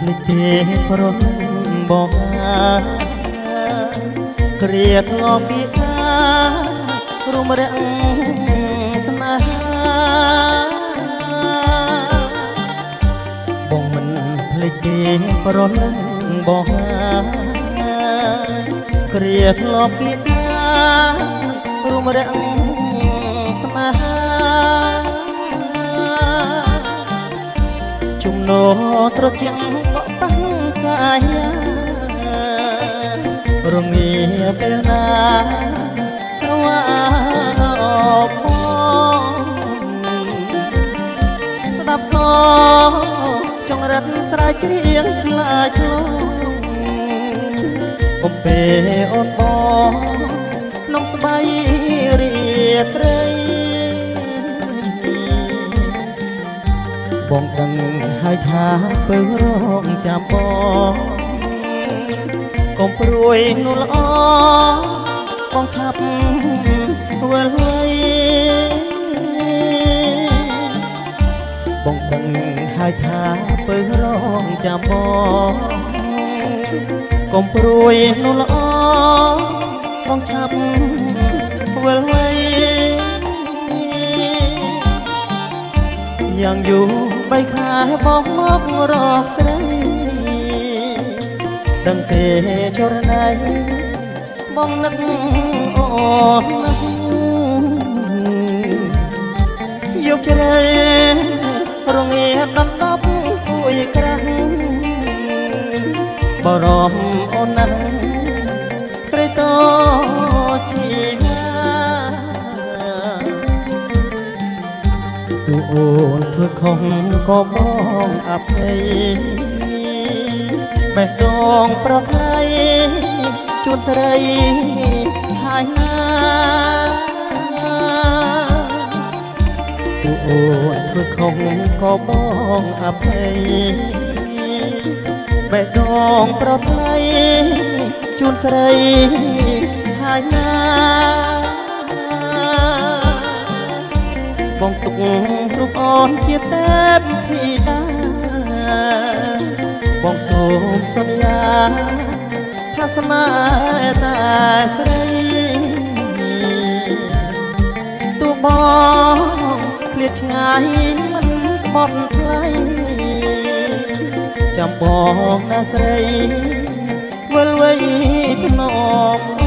ភ្លេចទេប្រលឹងបងគ្រាធ្លាប់ពីរុំរាំងស្នេហាបងមិនភ្លេចទេប្រលឹងបងគ្រាធ្លាប់ពីរុំរាំងស្នេហាជំនោត្រជាក់បក់ប៉ះកាយរងាពេលណាស្រវានអបស្ដាប់សចង្រិតស្រែកច្រៀងឆ្លើយឆ្លងបំពេអូនបងក្នុងស្បៃរាត្រីបងដឹងហើយថាពើរងចាំបងកុំព្រួយនោះល្អបងឆាប់វិលវ័យបងដឹងហើយថាពើរងចាំបងកុំព្រួយនោះល្អបងឆាប់វិលវ័យយ៉ាងយូរ3ខែបងមករកស្រីដឹងទេចរណៃបងនឹកអូនណាស់យកជ្រៃរងាដណ្ដប់ពួយក្រាស់បរមអូនណាស់ស្រីតជីវាទូអូនធ្វើខុសក៏បងអភ័យបេះដូងប្រថ្លៃជួនស្រីហើយណាទូអូនធ្វើខុសក៏បងអភ័យបេះដូងប្រថ្លៃជួនស្រីហើយណាបងទុករូបអូនជាទេពធីតាបងសូមសន្យាថាស្នេហ៍តែស្រីទូបងឃ្លាតឆ្ងាយមិនបត់ថ្លៃចាំបងណាស្រីវិលវ័យថ្នម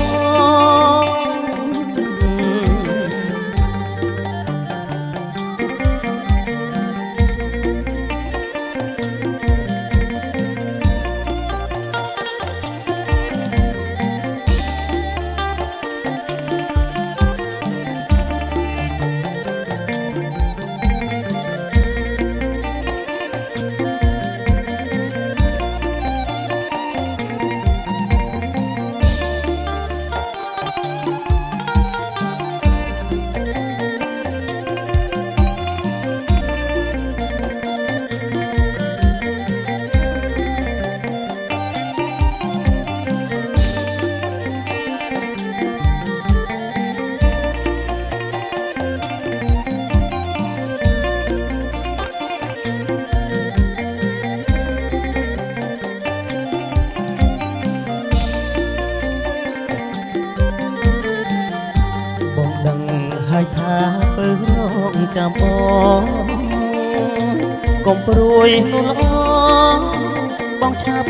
ហើយថាពើរងចាំបងកុំព្រួយនោះល្អបងឆាប់